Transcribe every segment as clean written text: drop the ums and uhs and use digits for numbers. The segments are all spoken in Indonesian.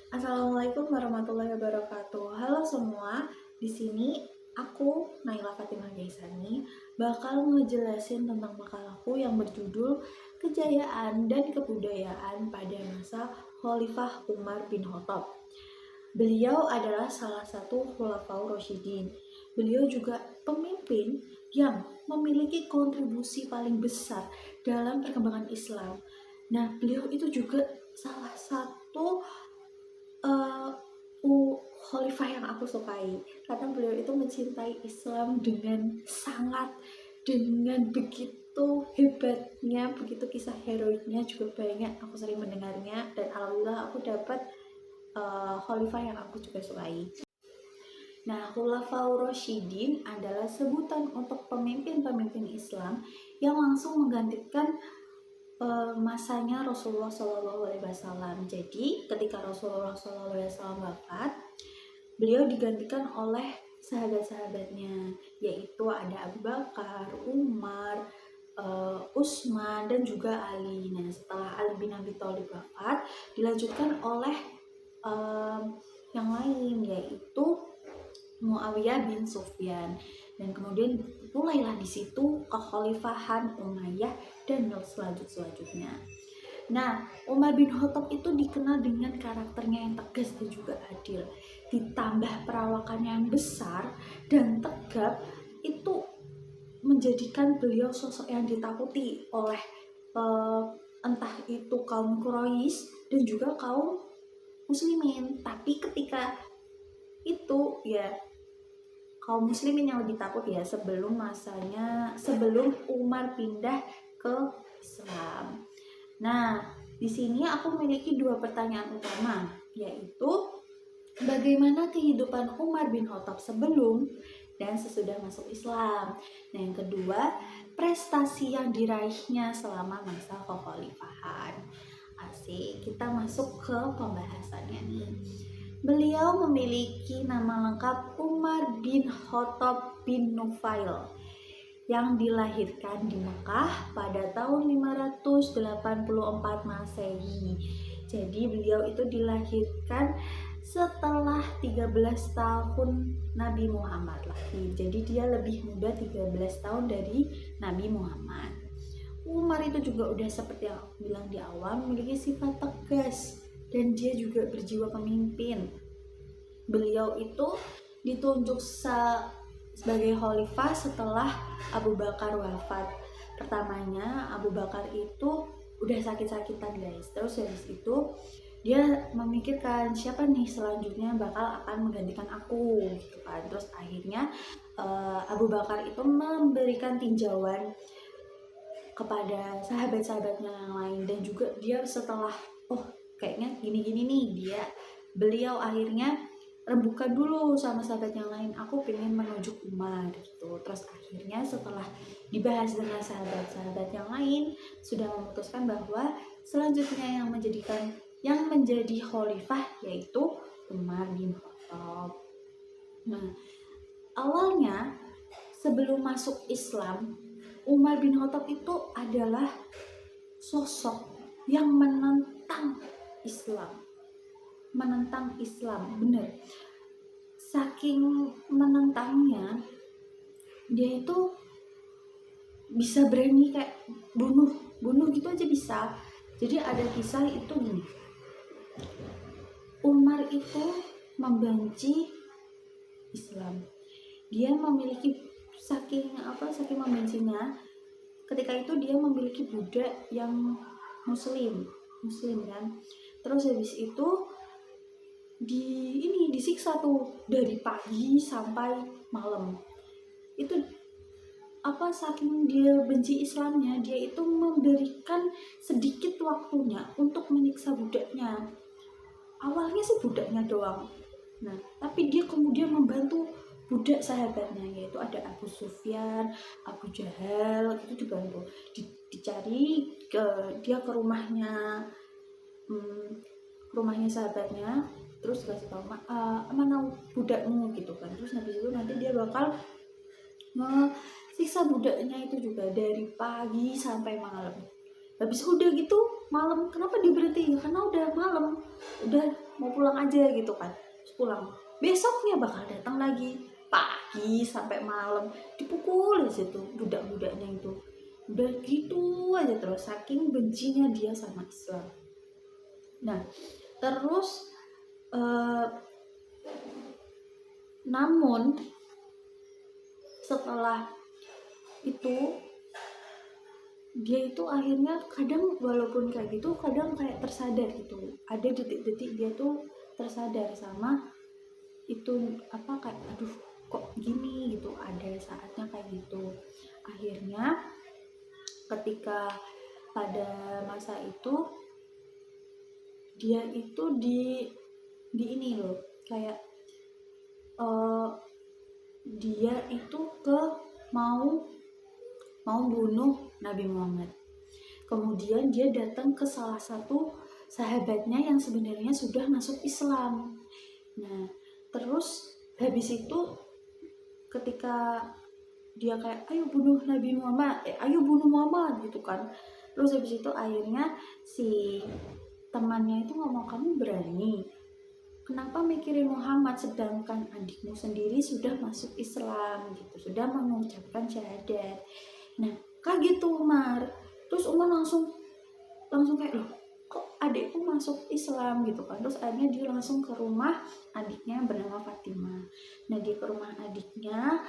Assalamualaikum warahmatullahi wabarakatuh. Halo semua, di sini aku Naila Fatimah Gaisani bakal ngejelasin tentang makalah yang berjudul Kejayaan dan Kebudayaan pada Masa Khalifah Umar bin Khattab. Beliau adalah salah satu Khulafaur Rasyidin. Beliau juga pemimpin yang memiliki kontribusi paling besar dalam perkembangan Islam. Nah, beliau itu juga salah satu uh, khalifah yang aku sukai karena beliau itu mencintai Islam dengan begitu hebatnya, begitu kisah heroiknya juga banyak. Aku sering mendengarnya dan alhamdulillah aku dapat khalifah yang aku juga sukai. Nah, Khulafaur Rasyidin adalah sebutan untuk pemimpin-pemimpin Islam yang langsung menggantikan masanya Rasulullah Shallallahu Alaihi Wasallam. Jadi ketika Rasulullah Shallallahu Alaihi Wasallam wafat, beliau digantikan oleh sahabat-sahabatnya, yaitu ada Abu Bakar, Umar, Utsman dan juga Ali. Nah, setelah Ali bin Abi Thalib wafat, dilanjutkan oleh yang lain, yaitu Muawiyah bin Sufyan. Dan kemudian mulailah di situ kekhalifahan Umayyah dan selanjutnya. Nah, Umar bin Khattab itu dikenal dengan karakternya yang tegas dan juga adil. Ditambah perawakannya yang besar dan tegap, itu menjadikan beliau sosok yang ditakuti oleh entah itu kaum Quraisy dan juga kaum muslimin. Tapi ketika itu ya kaum muslimin yang lebih takut ya sebelum Umar pindah ke Islam. Nah, di sini aku memiliki dua pertanyaan utama, yaitu bagaimana kehidupan Umar bin Khattab sebelum dan sesudah masuk Islam. Nah, yang kedua, prestasi yang diraihnya selama masa kekhalifahan. Asik, kita masuk ke pembahasannya nih. Beliau memiliki nama lengkap Umar bin Khattab bin Nufail yang dilahirkan di Mekah pada tahun 584 Masehi. Jadi beliau itu dilahirkan setelah 13 tahun Nabi Muhammad lahir. Jadi dia lebih muda 13 tahun dari Nabi Muhammad. Umar itu juga udah seperti yang aku bilang di awal, memiliki sifat tegas dan dia juga berjiwa pemimpin. Beliau itu ditunjuk sebagai khalifah setelah Abu Bakar wafat. Pertamanya Abu Bakar itu udah sakit-sakitan guys. Terus habis itu dia memikirkan siapa nih selanjutnya bakal akan menggantikan aku gitu kan. Terus akhirnya Abu Bakar itu memberikan tinjauan kepada sahabat-sahabatnya yang lain dan juga dia setelah kayaknya gini-gini nih beliau akhirnya rembukan dulu sama sahabat yang lain, aku pengen menunjuk Umar gitu. Terus akhirnya setelah dibahas dengan sahabat-sahabat yang lain sudah memutuskan bahwa selanjutnya yang menjadi khalifah yaitu Umar bin Khattab. Nah, awalnya sebelum masuk Islam, Umar bin Khattab itu adalah sosok yang menentang Islam, bener. Saking menentangnya, dia itu bisa berani kayak bunuh gitu aja bisa. Jadi ada kisah itu gini, Umar itu membenci Islam. Dia memiliki saking membencinya, ketika itu dia memiliki budak yang muslim kan. Terus habis itu disiksa tuh dari pagi sampai malam. Itu saking dia benci Islamnya, dia itu memberikan sedikit waktunya untuk menyiksa budaknya. Awalnya sih budaknya doang. Nah, tapi dia kemudian membantu budak sahabatnya, yaitu ada Abu Sufyan, Abu Jahal, itu dibantu. Dicari dia ke rumahnya sahabatnya, terus kasih tahu mana budakmu gitu kan. Terus habis itu nanti dia bakal siksa budaknya itu juga dari pagi sampai malam. Habis udah gitu malam, kenapa dia berhenti? Karena udah malam, udah mau pulang aja gitu kan. Terus pulang, besoknya bakal datang lagi pagi sampai malam, dipukul aja tuh budak-budaknya itu. Udah gitu aja terus, saking bencinya dia sama Islam. Nah terus namun setelah itu dia itu akhirnya kadang walaupun kayak gitu kadang kayak tersadar gitu, ada detik-detik dia tuh tersadar sama itu apa, kayak aduh kok gini gitu, ada saatnya kayak gitu. Akhirnya ketika pada masa itu dia itu di ini loh, kayak dia itu mau bunuh Nabi Muhammad. Kemudian dia datang ke salah satu sahabatnya yang sebenarnya sudah masuk Islam. Nah terus habis itu ketika dia kayak ayo bunuh Nabi Muhammad, ayo bunuh Muhammad gitu kan. Terus habis itu akhirnya si temannya itu ngomong, kamu berani? Kenapa mikirin Muhammad sedangkan adikmu sendiri sudah masuk Islam gitu, sudah mengucapkan syahadat. Nah kaget tuh Umar. Terus Umar langsung kayak, loh kok adikku masuk Islam gitu kan. Terus akhirnya dia langsung ke rumah adiknya yang bernama Fatimah. Nah dia ke rumah adiknya.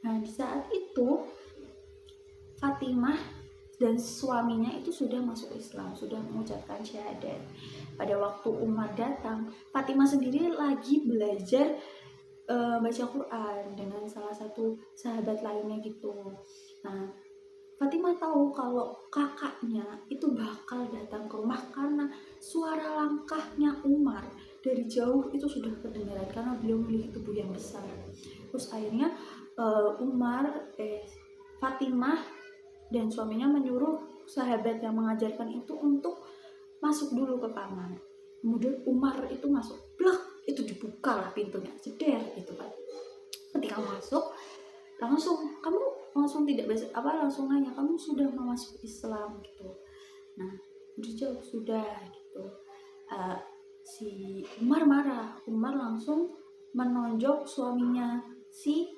Nah di saat itu Fatimah dan suaminya itu sudah masuk Islam, sudah mengucapkan syahadat. Pada waktu Umar datang, Fatimah sendiri lagi belajar baca Quran dengan salah satu sahabat lainnya gitu. Nah Fatimah tahu kalau kakaknya itu bakal datang ke rumah karena suara langkahnya Umar dari jauh itu sudah kedengaran karena beliau memiliki tubuh yang besar. Terus akhirnya Fatimah dan suaminya menyuruh sahabat yang mengajarkan itu untuk masuk dulu ke kamar. Kemudian Umar itu masuk, blak, itu dibuka lah pintunya, jeder gitu kan. Ketika masuk kamu langsung tidak bisa langsung nanya, kamu sudah mau masuk Islam gitu. Nah udah jawab sudah gitu. Si Umar marah. Umar langsung menonjok suaminya si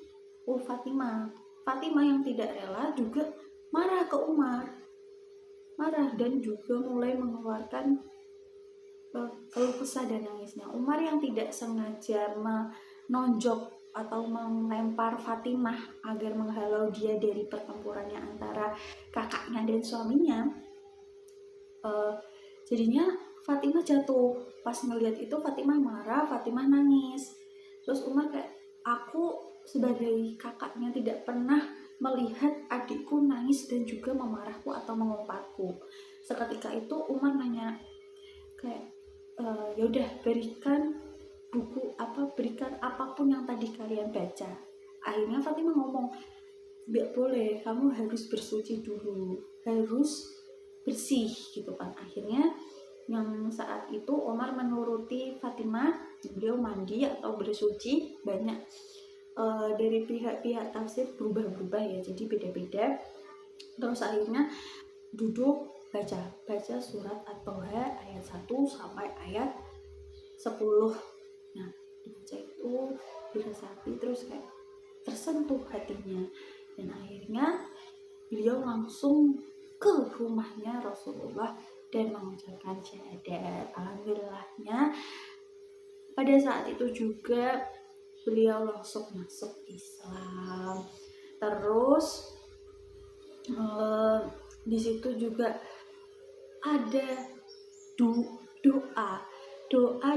Fatimah yang tidak rela juga marah ke Umar, dan juga mulai mengeluarkan keluh kesah dan nangisnya. Umar yang tidak sengaja menonjok atau melempar Fatimah agar menghalau dia dari pertempurannya antara kakaknya dan suaminya, jadinya Fatimah jatuh. Pas ngelihat itu Fatimah marah, Fatimah nangis. Terus Umar kayak, aku sebagai kakaknya tidak pernah melihat adikku nangis dan juga memarahku atau mengumparku. Seketika itu Umar nanya kayak, ya udah berikan berikan apapun yang tadi kalian baca. Akhirnya Fatimah ngomong, tidak boleh, kamu harus bersuci dulu, harus bersih gitu kan. Akhirnya yang saat itu Umar menuruti Fatimah, beliau mandi atau bersuci. Banyak dari pihak-pihak tafsir berubah-ubah ya, jadi beda-beda. Terus akhirnya duduk baca surat At-Toha ayat 1 sampai ayat 10. Nah dibaca itu diresapi, terus kayak tersentuh hatinya, dan akhirnya beliau langsung ke rumahnya Rasulullah dan mengucapkan syahadat. Alhamdulillahnya pada saat itu juga beliau langsung masuk Islam. Terus di situ juga ada doa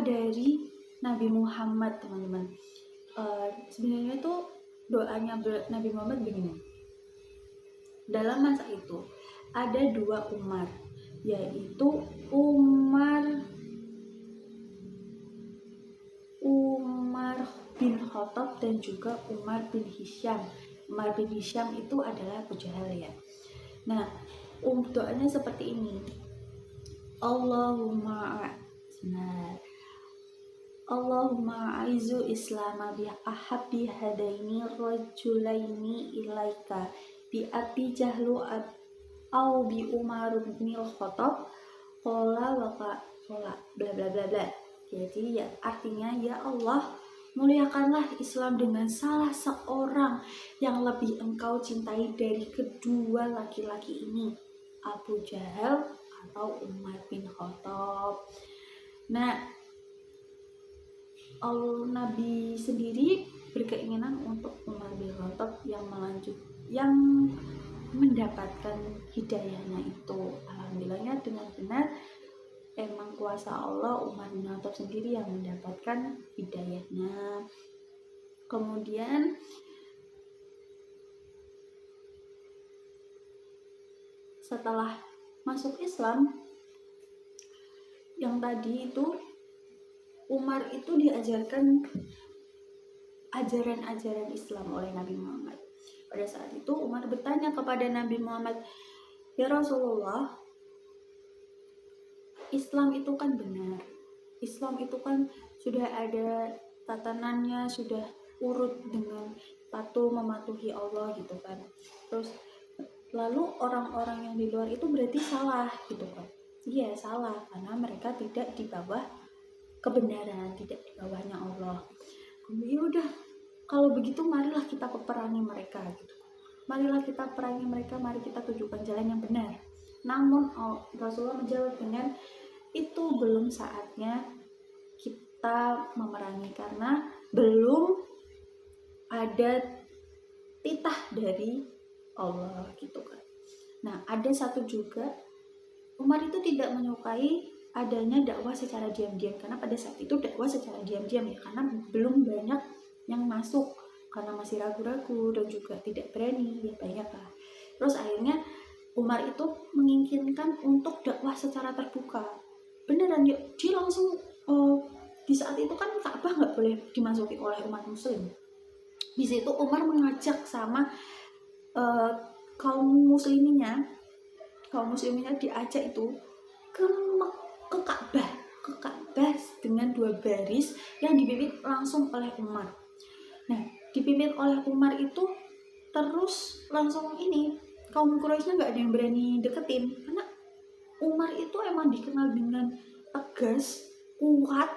dari Nabi Muhammad, teman-teman. Sebenarnya itu doanya Nabi Muhammad begini. Dalam masa itu ada dua Umar, yaitu Umar bin Khattab dan juga Umar bin Hisham. Umar bin Hisham itu adalah Abu Jahal ya. Nah doanya seperti ini. Allahumma aizu islama bi ahabbi hadaini rajulaini ilaika bi abi jahlu au bi Umar bin Khattab qala wa qala bla bla bla bla. Jadi ya artinya, ya Allah, muliakanlah Islam dengan salah seorang yang lebih engkau cintai dari kedua laki-laki ini, Abu Jahal atau Umar bin Khattab. Nah, Nabi sendiri berkeinginan untuk Umar bin Khattab yang mendapatkan hidayahnya itu. Alhamdulillahnya dengan benar emang kuasa Allah, Umar bin Khattab sendiri yang mendapatkan hidayahnya. Kemudian setelah masuk Islam, yang tadi itu Umar itu diajarkan ajaran-ajaran Islam oleh Nabi Muhammad. Pada saat itu Umar bertanya kepada Nabi Muhammad, "Ya Rasulullah, Islam itu kan benar. Islam itu kan sudah ada tatanannya, sudah urut dengan patuh mematuhi Allah gitu kan. Terus lalu orang-orang yang di luar itu berarti salah gitu kan?" Iya, salah, karena mereka tidak di bawah kebenaran, tidak di bawahnya Allah. Ya udah, kalau begitu marilah kita peperangi mereka gitu. Marilah kita perangi mereka, mari kita tunjukkan jalan yang benar. Namun Rasulullah menjawab dengan, itu belum saatnya kita memerangi karena belum ada titah dari Allah gitu kan. Nah, ada satu juga, Umar itu tidak menyukai adanya dakwah secara diam-diam, karena pada saat itu dakwah secara diam-diam ya, karena belum banyak yang masuk, karena masih ragu-ragu dan juga tidak berani ya, banyak lah. Terus akhirnya Umar itu menginginkan untuk dakwah secara terbuka. Beneran dia langsung di saat itu kan Ka'bah nggak boleh dimasuki oleh umat muslim. Di situ Umar mengajak sama kaum musliminnya diajak itu ke Ka'bah dengan 2 baris yang dipimpin langsung oleh Umar. Nah, dipimpin oleh Umar itu terus langsung ini, kaum Quraisynya nggak ada yang berani deketin, karena Umar itu emang dikenal dengan tegas, kuat,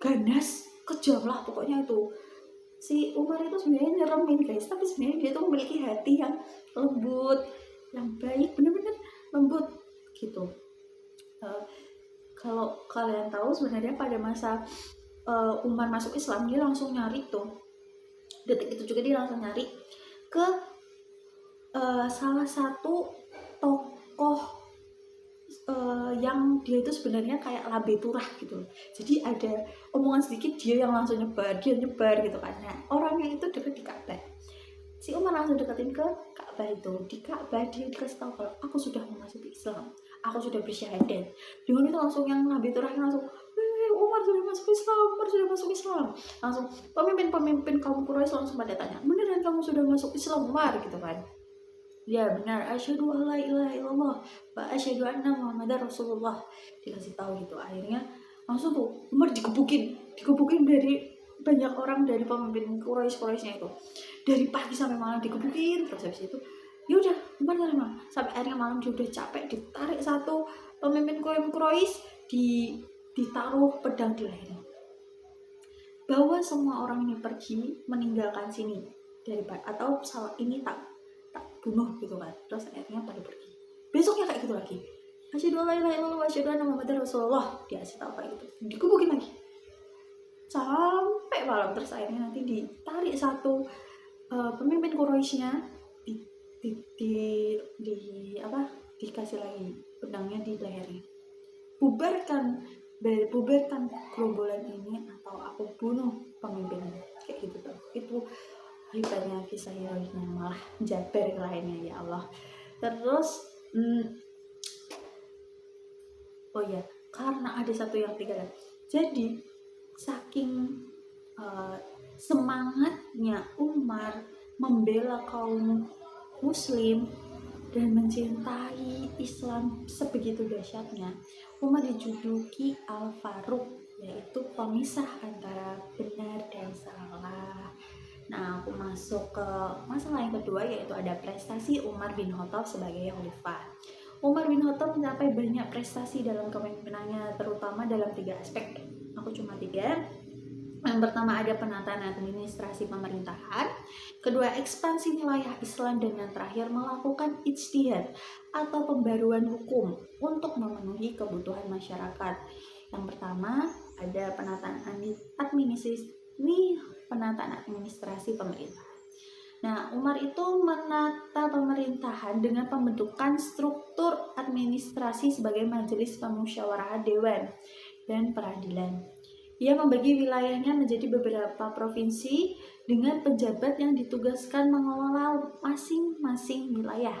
ganas, kejam lah pokoknya itu. Si Umar itu sebenarnya nyeremin guys, tapi sebenarnya dia tuh memiliki hati yang lembut, yang baik, bener-bener lembut gitu. Kalau kalian tahu sebenarnya pada masa Umar masuk Islam, dia langsung nyari tuh, detik itu juga dia langsung nyari ke salah satu tokoh yang dia itu sebenarnya kayak labeturah gitu. Jadi ada omongan sedikit dia yang langsung nyebar gitu kan. Nah, orangnya itu dekat di Ka'bah. Si Umar langsung deketin ke Ka'bah itu. Di Ka'bah dia dikasih tahu kalau aku sudah memasuki Islam, aku sudah bersyahadat. Dengan itu langsung yang labeturahnya langsung, Umar sudah masuk Islam. Langsung pemimpin kaum Quraisy langsung pada tanya, beneran kamu sudah masuk Islam, Umar gitu kan? Ya benar, asyhadu alla ilaha illallah wa asyhadu anna muhammadar rasulullah, dikasih tahu gitu. Akhirnya langsung tuh Umar dikebukin dari banyak orang, dari pemimpin Quraisynya itu, dari pagi sampai malam dikebukin. Terus habis itu ya udah Umar terima, sampai akhirnya malam dia udah capek, ditarik satu pemimpin Quraisy, ditaruh pedang di lehernya, bawa semua orang ini pergi meninggalkan sini, atau salah ini tak bunuh gitu kan. Terus akhirnya pada pergi. Besoknya kayak gitu lagi, asyhadu alla ilaha illallah wa asyhadu anna muhammadar rasulullah, dia kasih tahu kayak gitu, dikebukin lagi sampai malam. Terus akhirnya nanti ditarik satu pemimpin Quraisynya, dikasih lagi pedangnya di lehernya, bubarkan gerombolan ini atau aku bunuh pemimpinnya, kayak gitu tuh. Itu hebatnya kisah heroisnya, malah jabar lainnya, ya Allah. Terus oh ya, karena ada satu yang ketinggalan. Jadi saking semangatnya Umar membela kaum muslim dan mencintai Islam sebegitu dahsyatnya, Umar dijuluki Al-Faruq, yaitu pemisah antara benar dan salah. Nah, aku masuk ke masalah yang kedua, yaitu ada prestasi Umar bin Khattab sebagai khalifah. Umar bin Khattab mencapai banyak prestasi dalam kepemimpinannya, terutama dalam 3 aspek. Aku aku cuma 3. Yang pertama ada penataan administrasi pemerintahan, kedua ekspansi wilayah Islam, dan yang terakhir melakukan ijtihad atau pembaruan hukum untuk memenuhi kebutuhan masyarakat. Yang pertama ada penataan administrasi pemerintahan. Nah, Umar itu menata pemerintahan dengan pembentukan struktur administrasi sebagai majelis pemusyawarahan dewan dan peradilan. Ia membagi wilayahnya menjadi beberapa provinsi dengan pejabat yang ditugaskan mengelola masing-masing wilayah.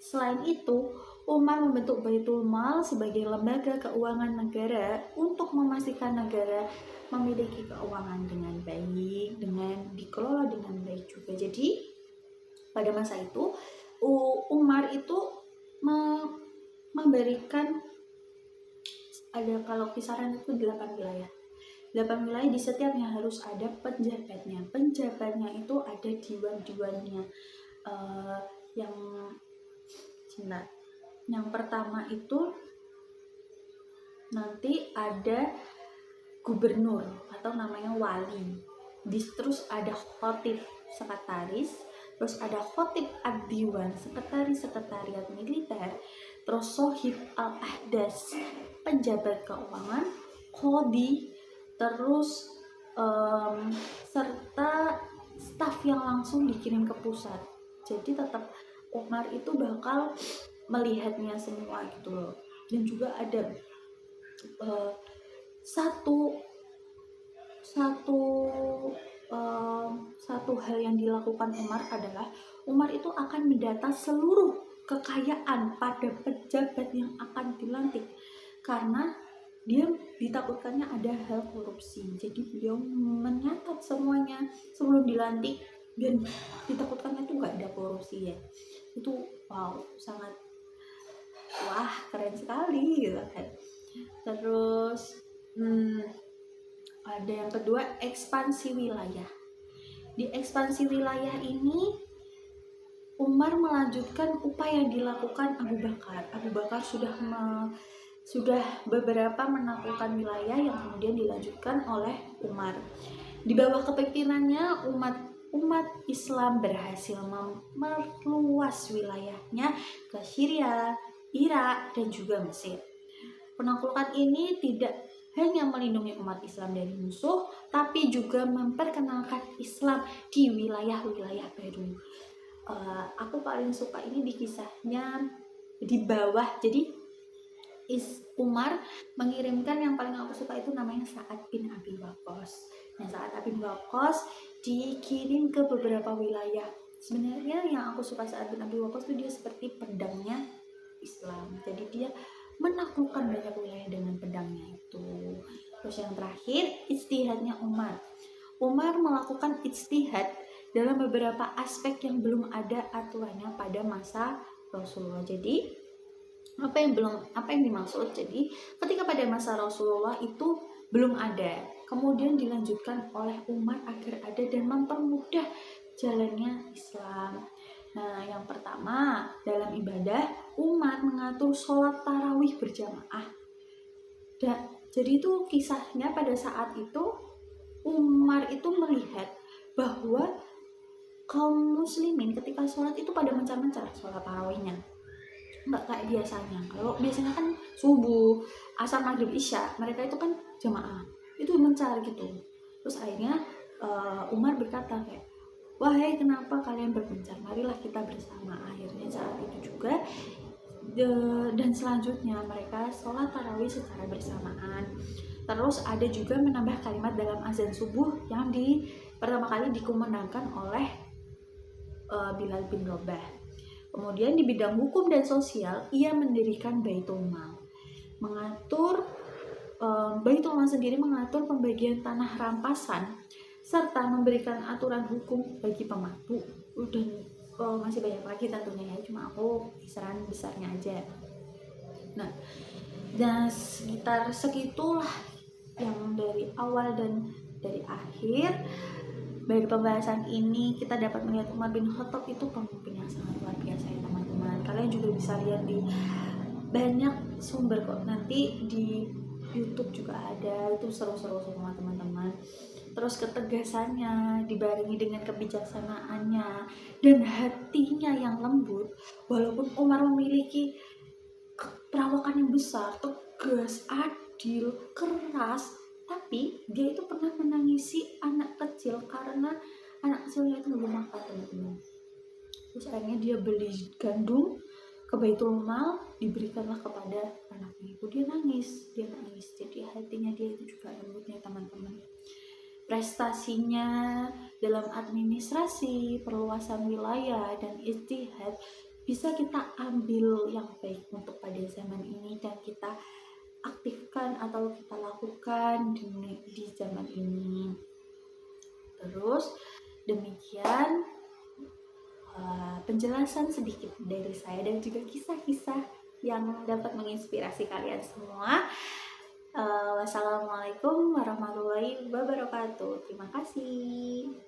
Selain itu, Umar membentuk Baitul Mal sebagai lembaga keuangan negara untuk memastikan negara memiliki keuangan dengan baik, dengan dikelola dengan baik juga. Jadi pada masa itu Umar itu memberikan kalau kisaran itu 8 wilayah. 8 wilayah di setiapnya harus ada penjabatnya. Penjabatnya itu ada diwan-diwannya. Yang pertama itu nanti ada gubernur atau namanya wali. Terus ada khotib sekretaris, terus ada khotib ad-diwan, sekretaris-sekretariat militer, terus sohib al-ahdas, penjabat keuangan, qadi, terus serta staf yang langsung dikirim ke pusat. Jadi tetap Umar itu bakal melihatnya semua gitu loh. Dan juga ada satu hal yang dilakukan Umar adalah Umar itu akan mendata seluruh kekayaan pada pejabat yang akan dilantik, karena dia ditakutkannya ada hal korupsi. Jadi beliau mencatat semuanya sebelum dilantik, dan ditakutkannya itu nggak ada korupsi ya. Itu sangat keren sekali gitu kan. Terus ada yang kedua, ekspansi wilayah. Di ekspansi wilayah ini Umar melanjutkan upaya yang dilakukan Abu Bakar. Abu Bakar sudah beberapa menaklukkan wilayah yang kemudian dilanjutkan oleh Umar. Di bawah kepemimpinannya umat Islam berhasil meluas wilayahnya ke Syria, Irak, dan juga Mesir. Penaklukan ini tidak hanya melindungi umat Islam dari musuh, tapi juga memperkenalkan Islam di wilayah-wilayah baru. Aku paling suka ini di kisahnya di bawah. Jadi Umar mengirimkan, yang paling aku suka itu namanya Sa'ad bin Abi Waqqas. Nah, Sa'ad bin Waqqas dikirim ke beberapa wilayah. Sebenarnya yang aku suka Sa'ad bin Abi Waqqas itu dia seperti pedangnya Islam. Jadi dia menaklukkan banyak wilayah dengan pedangnya itu. Terus yang terakhir, ijtihadnya Umar. Umar melakukan ijtihad dalam beberapa aspek yang belum ada aturannya pada masa Rasulullah. Jadi apa yang dimaksud? Jadi ketika pada masa Rasulullah itu belum ada, kemudian dilanjutkan oleh Umar agar ada dan mempermudah jalannya Islam. Nah, yang pertama, dalam ibadah, Umar mengatur sholat tarawih berjamaah. Jadi itu kisahnya pada saat itu, Umar itu melihat bahwa kaum muslimin ketika sholat itu pada mencar-mencar sholat tarawihnya. Nggak kayak biasanya. Kalau biasanya kan subuh, asar, maghrib, isya, mereka itu kan jamaah. Itu mencar gitu. Terus akhirnya Umar berkata kayak, wahai kenapa kalian berpencar, marilah kita bersama. Akhirnya saat itu juga dan selanjutnya mereka sholat tarawih secara bersamaan. Terus ada juga menambah kalimat dalam azan subuh yang pertama kali dikumandangkan oleh Bilal bin Rabah. Kemudian di bidang hukum dan sosial, ia mendirikan Baitul Mal. Baitul Mal sendiri mengatur pembagian tanah rampasan serta memberikan aturan hukum bagi pemabuk. Dan masih banyak lagi tentunya ya, cuma aku kisaran besarnya aja. Nah, dan sekitar segitulah yang dari awal dan dari akhir. Dari pembahasan ini kita dapat melihat Umar bin Khattab itu pemimpin yang sangat luar biasa ya teman-teman. Kalian juga bisa lihat di banyak sumber kok, nanti di YouTube juga ada, itu seru-seru semua teman-teman. Terus ketegasannya dibarengi dengan kebijaksanaannya dan hatinya yang lembut. Walaupun Umar memiliki perawakan yang besar, tegas, adil, keras, tapi dia itu pernah menangisi anak kecil karena anak kecilnya itu belum makan, teman-teman. Terus akhirnya dia beli gandum ke Baitul Mal, diberikanlah kepada anaknya itu. Dia nangis. Jadi hatinya dia itu juga lembutnya, teman-teman. Prestasinya dalam administrasi, perluasan wilayah, dan ijtihad bisa kita ambil yang baik untuk pada zaman ini dan kita aktifkan atau kita lakukan di zaman ini. Terus demikian penjelasan sedikit dari saya dan juga kisah-kisah yang dapat menginspirasi kalian semua. Wassalamualaikum warahmatullahi wabarakatuh. Terima kasih.